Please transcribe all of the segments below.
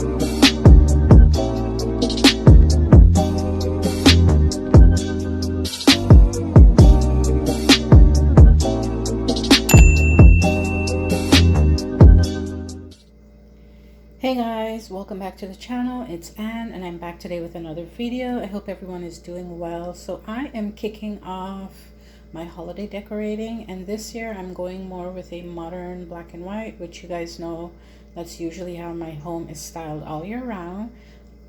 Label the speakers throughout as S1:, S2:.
S1: Hey guys, welcome back to the channel. It's Anne and I'm back today with another video. I hope everyone is doing well. So I am kicking off my holiday decorating, and this year I'm going more with a modern black and white, which you guys know that's usually how my home is styled all year round,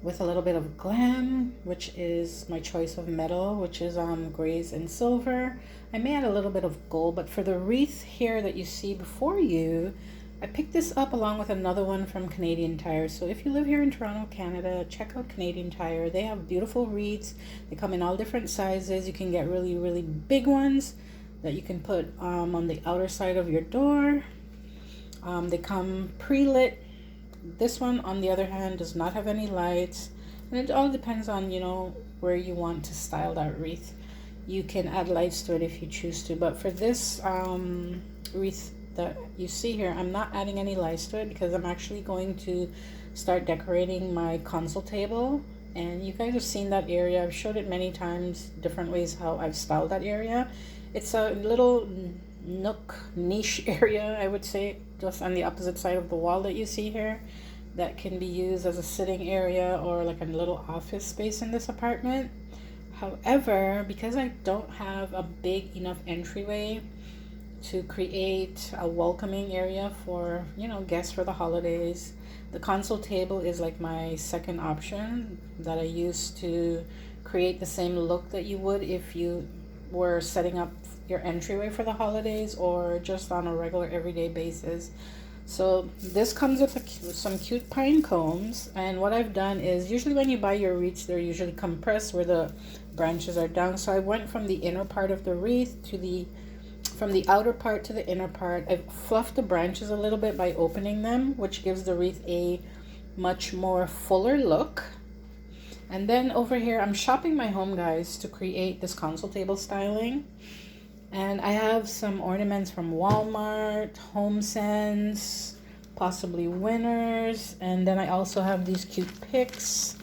S1: with a little bit of glam, which is my choice of metal, which is grays and silver. I may add a little bit of gold, but for the wreath here that you see before you, I picked this up along with another one from Canadian Tire. So if you live here in Toronto, Canada, check out Canadian Tire. They have beautiful wreaths. They come in all different sizes. You can get really, really big ones that you can put on the outer side of your door. They come pre-lit. This one, on the other hand, does not have any lights. And it all depends on, where you want to style that wreath. You can add lights to it if you choose to. But for this wreath that you see here, I'm not adding any lights to it because I'm actually going to start decorating my console table. And you guys have seen that area. I've showed it many times, different ways how I've styled that area. It's a little nook, niche area, I would say, just on the opposite side of the wall that you see here, that can be used as a sitting area or like a little office space in this apartment. However, because I don't have a big enough entryway to create a welcoming area for guests for the holidays, the console table is like my second option that I use to create the same look that you would if you were setting up your entryway for the holidays or just on a regular everyday basis. So this comes with some cute pine cones, and what I've done is, usually when you buy your wreaths, they're usually compressed where the branches are down. So I went from the inner part of the wreath to from the outer part to the inner part. I've fluffed the branches a little bit by opening them, which gives the wreath a much more fuller look. And then over here, I'm shopping my home, guys, to create this console table styling. And I have some ornaments from Walmart, HomeSense, possibly Winners. And then I also have these cute picks.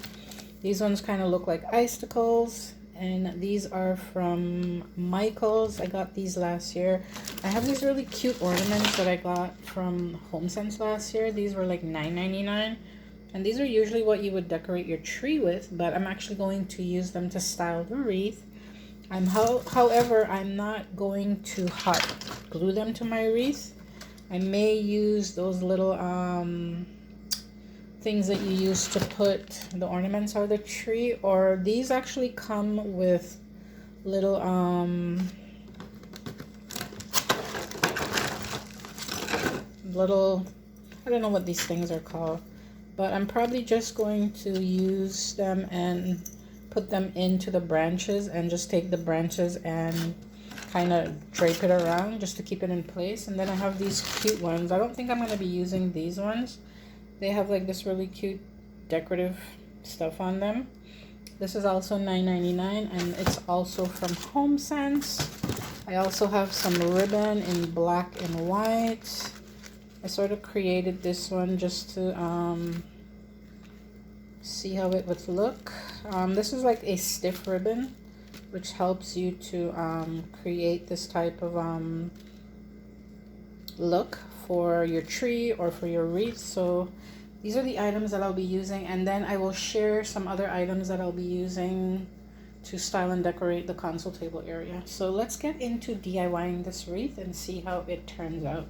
S1: These ones kind of look like icicles. And these are from Michael's. I got these last year. I have these really cute ornaments that I got from HomeSense last year. These were like $9.99. And these are usually what you would decorate your tree with, but I'm actually going to use them to style the wreath. However, I'm not going to hot glue them to my wreath. I may use those little things that you use to put the ornaments on the tree, or these actually come with little I don't know what these things are called, but I'm probably just going to use them and put them into the branches and just take the branches and kind of drape it around just to keep it in place. And then I have these cute ones. I don't think I'm going to be using these ones. They have like this really cute decorative stuff on them. This is also $9.99, and it's also from HomeSense. I also have some ribbon in black and white. I sort of created this one just to see how it would look. This is like a stiff ribbon, which helps you to create this type of look for your tree or for your wreath. So these are the items that I'll be using, and then I will share some other items that I'll be using to style and decorate the console table area. So let's get into DIYing this wreath and see how it turns out.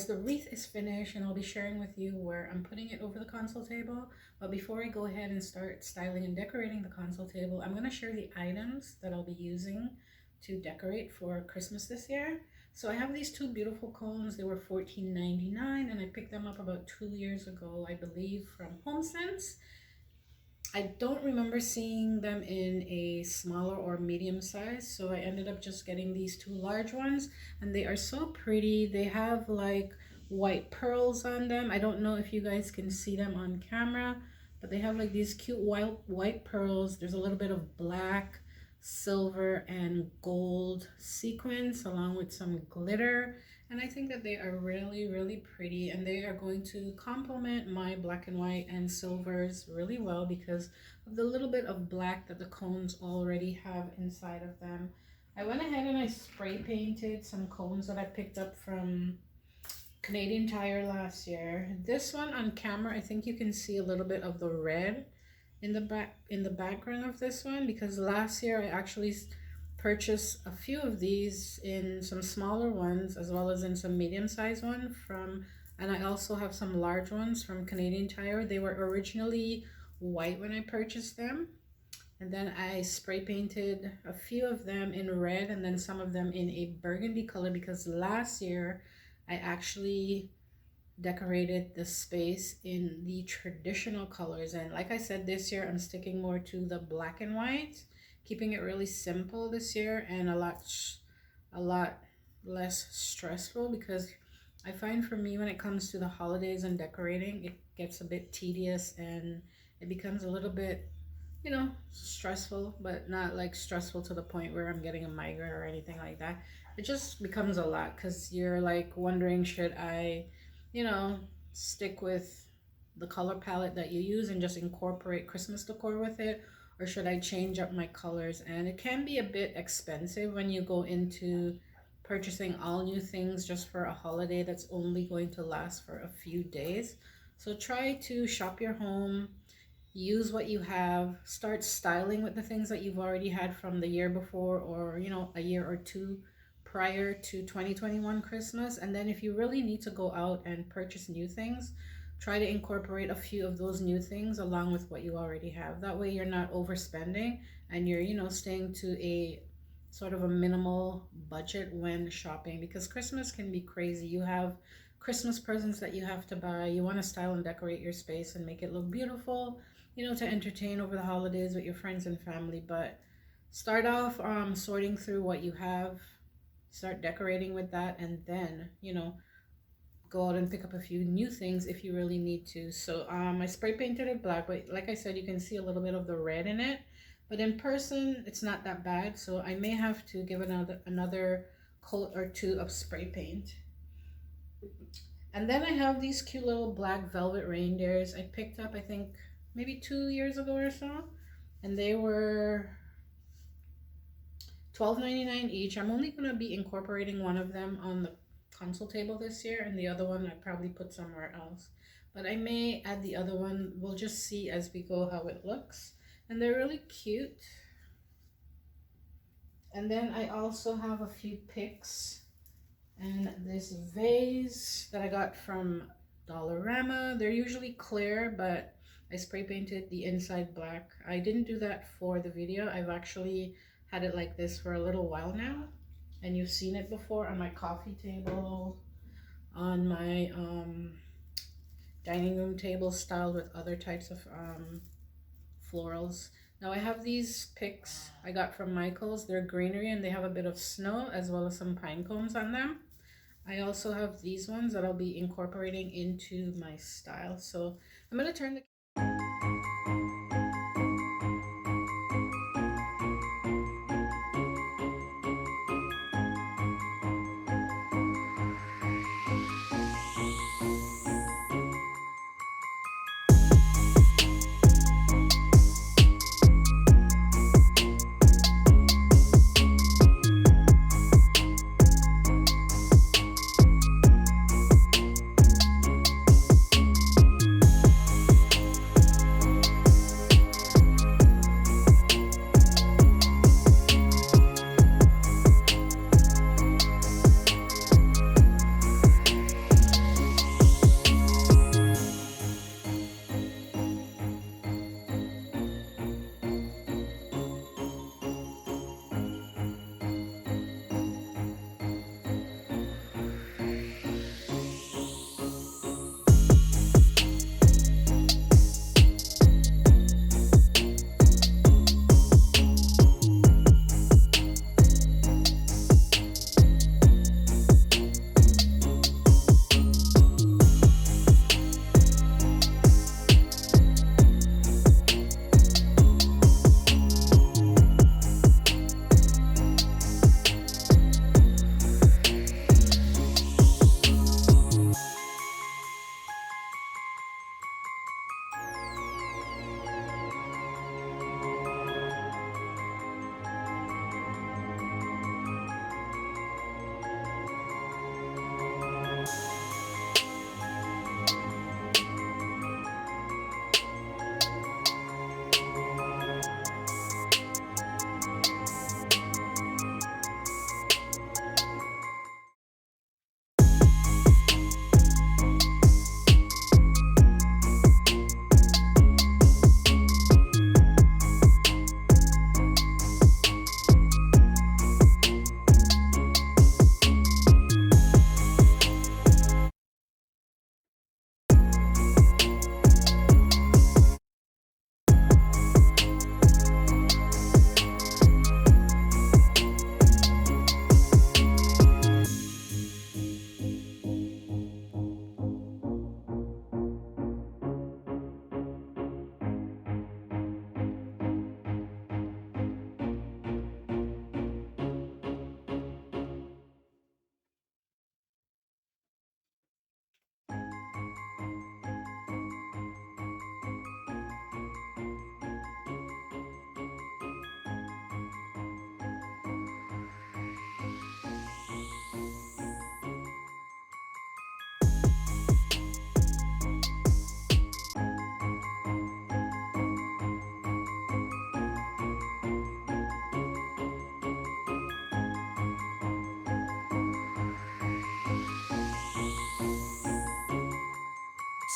S1: the wreath is finished, and I'll be sharing with you where I'm putting it over the console table. But before I go ahead and start styling and decorating the console table, I'm going to share the items that I'll be using to decorate for Christmas this year. So I have these two beautiful cones. They were $14.99, and I picked them up about 2 years ago, I believe, from HomeSense. I don't remember seeing them in a smaller or medium size, so I ended up just getting these two large ones, and they are so pretty. They have like white pearls on them. I don't know if you guys can see them on camera, but they have like these cute white pearls. There's a little bit of black, silver, and gold sequins along with some glitter, and I think that they are really pretty, and they are going to complement my black and white and silvers really well because of the little bit of black that the cones already have inside of them. I went ahead and I spray painted some cones that I picked up from Canadian Tire last year. This one on camera, I think you can see a little bit of the red in the background of this one, because last year I actually purchased a few of these in some smaller ones as well as in some medium-sized one and I also have some large ones from Canadian Tire. They were originally white when I purchased them, and then I spray painted a few of them in red and then some of them in a burgundy color, because last year I actually decorated the space in the traditional colors, and like I said, this year I'm sticking more to the black and white, keeping it really simple this year and a lot less stressful, because I find for me when it comes to the holidays and decorating, it gets a bit tedious and it becomes a little bit, you know, stressful, but not like stressful to the point where I'm getting a migraine or anything like that. It just becomes a lot because you're like wondering, should I, you know, stick with the color palette that you use and just incorporate Christmas decor with it, or should I change up my colors? And it can be a bit expensive when you go into purchasing all new things just for a holiday that's only going to last for a few days. So try to shop your home, use what you have, start styling with the things that you've already had from the year before, or, you know, a year or two prior to 2021 Christmas. And then if you really need to go out and purchase new things, try to incorporate a few of those new things along with what you already have. That way you're not overspending and you're, you know, staying to a sort of a minimal budget when shopping, because Christmas can be crazy. You have Christmas presents that you have to buy. You want to style and decorate your space and make it look beautiful, you know, to entertain over the holidays with your friends and family. But start off sorting through what you have, start decorating with that, and then, you know, go out and pick up a few new things if you really need to. So I spray painted it black, but like I said, you can see a little bit of the red in it, but in person it's not that bad, so I may have to give another coat or two of spray paint. And then I have these cute little black velvet reindeers I picked up, I think maybe 2 years ago or so, and they were $12.99 each. I'm only going to be incorporating one of them on the console table this year, and the other one I probably put somewhere else, but I may add the other one. We'll just see as we go how it looks, and they're really cute. And then I also have a few picks, and this vase that I got from Dollarama. They're usually clear, but I spray painted the inside black. I didn't do that for the video. I've actually had it like this for a little while now, and you've seen it before on my coffee table, on my dining room table styled with other types of florals. Now I have these picks I got from Michael's. They're greenery and they have a bit of snow as well as some pine cones on them. I also have these ones that I'll be incorporating into my style. So I'm going to turn the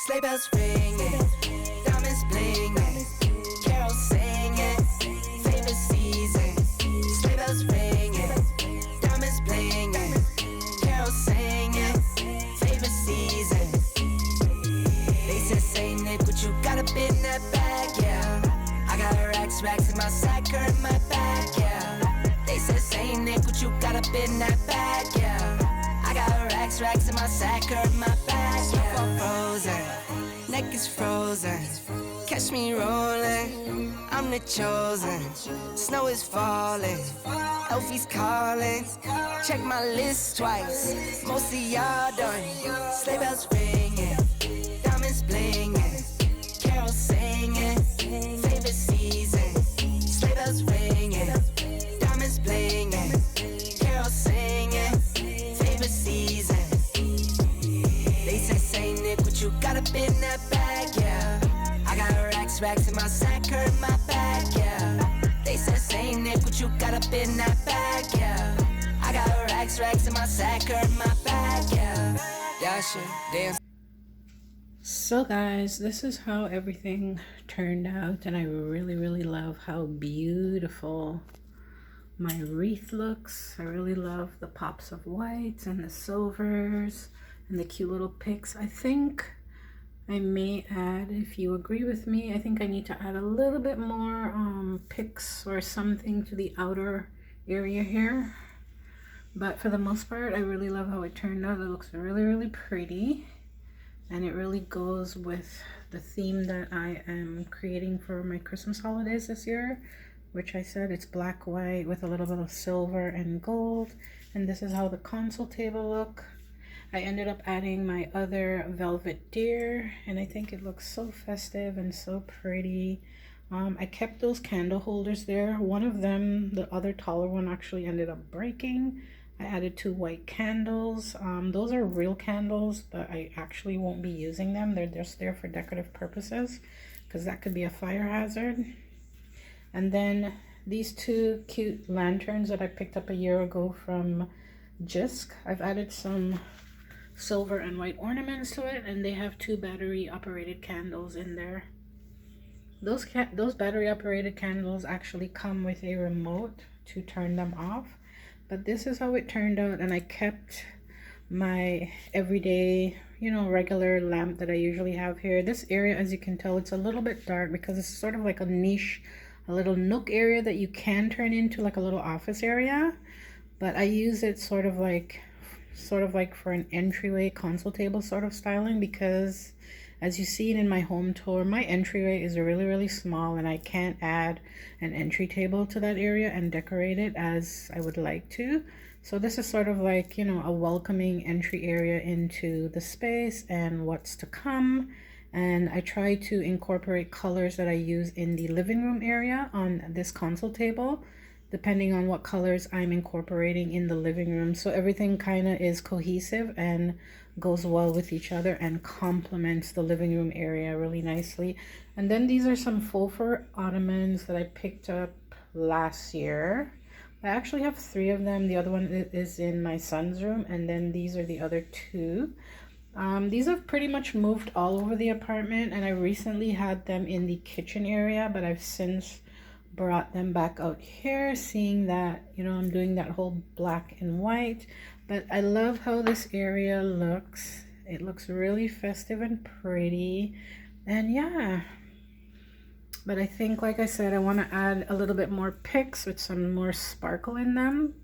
S2: Sleigh bells ringing, diamonds blinging, carols singing, favorite season. Sleigh bells ringing, diamonds blinging, carols singing, favorite season. They said, Saint Nick, what you got up in that bag, yeah. I got racks in my sack or in my bag, yeah. They said, Saint Nick, what you got up in that bag, yeah. I got racks in my sack or in my bag, yeah. Snowfall frozen, neck is frozen. Catch me rolling, I'm the chosen. Snow is falling, Elfie's calling. Check my list twice, most of y'all done. Sleigh bells ringing, diamonds blinging, carols singing, favorite season. Sleigh bells ringing, diamonds blinging, carols singing, favorite season. They say, Saint Nick, what you got up in that bag, yeah. I got racks in my sack or in my bag, yeah. They said, Saint Nick, what you got up in that bag, yeah. I got racks in my sack or in my bag, yeah. Yeah, shit, damn.
S1: So guys, this is how everything turned out, and I really love how beautiful my wreath looks. I really love the pops of whites and the silvers and the cute little picks. I think I may add, if you agree with me, I think I need to add a little bit more picks or something to the outer area here. But for the most part, I really love how it turned out. It looks really pretty, and it really goes with the theme that I am creating for my Christmas holidays this year, which I said it's black, white with a little bit of silver and gold. And this is how the console table look. I ended up adding my other velvet deer, and I think it looks so festive and so pretty. I kept those candle holders there. One of them, the other taller one, actually ended up breaking. I added 2 white candles. Those are real candles, but I actually won't be using them. They're just there for decorative purposes, because that could be a fire hazard. And then these 2 cute lanterns that I picked up a year ago from Jisk. I've added some silver and white ornaments to it, and they have 2 battery operated candles in there. Those battery operated candles actually come with a remote to turn them off. But this is how it turned out, and I kept my everyday, regular lamp that I usually have here. This area, as you can tell, it's a little bit dark because it's sort of like a niche, a little nook area that you can turn into like a little office area. But I use it sort of like for an entryway console table sort of styling, because as you see in my home tour, my entryway is really small, and I can't add an entry table to that area and decorate it as I would like to. So this is sort of like, a welcoming entry area into the space and what's to come. And I try to incorporate colors that I use in the living room area on this console table, depending on what colors I'm incorporating in the living room. So everything kind of is cohesive and goes well with each other and complements the living room area really nicely. And then these are some faux fur ottomans that I picked up last year. I actually have 3 of them. The other one is in my son's room, and then these are the other 2. These have pretty much moved all over the apartment, and I recently had them in the kitchen area, but I've since brought them back out here, seeing that I'm doing that whole black and white. But I love how this area looks. It looks really festive and pretty, and yeah. But I think, like I said, I want to add a little bit more picks with some more sparkle in them.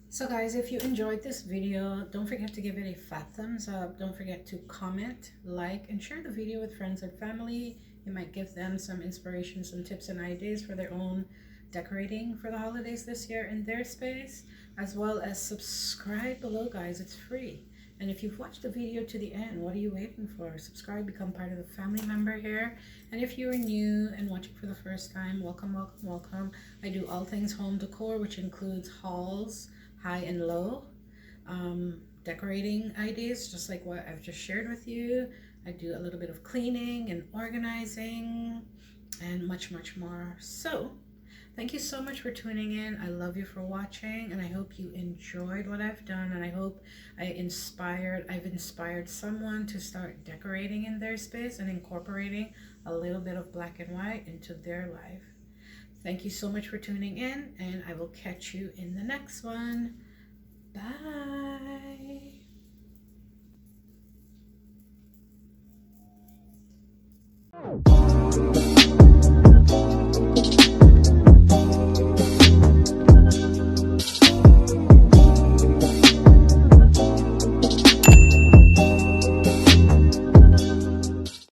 S1: So guys, if you enjoyed this video, don't forget to give it a fat thumbs up. Don't forget to comment, like, and share the video with friends and family. It might give them some inspiration, some tips and ideas for their own decorating for the holidays this year in their space, as well as subscribe below, guys. It's free. And if you've watched the video to the end, what are you waiting for? Subscribe, become part of the family member here. And if you're new and watching for the first time, welcome. I do all things home decor, which includes hauls, high and low, decorating ideas, just like what I've just shared with you. I do a little bit of cleaning and organizing and much more. So Thank you so much for tuning in. I love you for watching, and I hope you enjoyed what I've done, and I hope I've inspired someone to start decorating in their space and incorporating a little bit of black and white into their life. Thank you so much for tuning in, and I will catch you in the next one. Bye.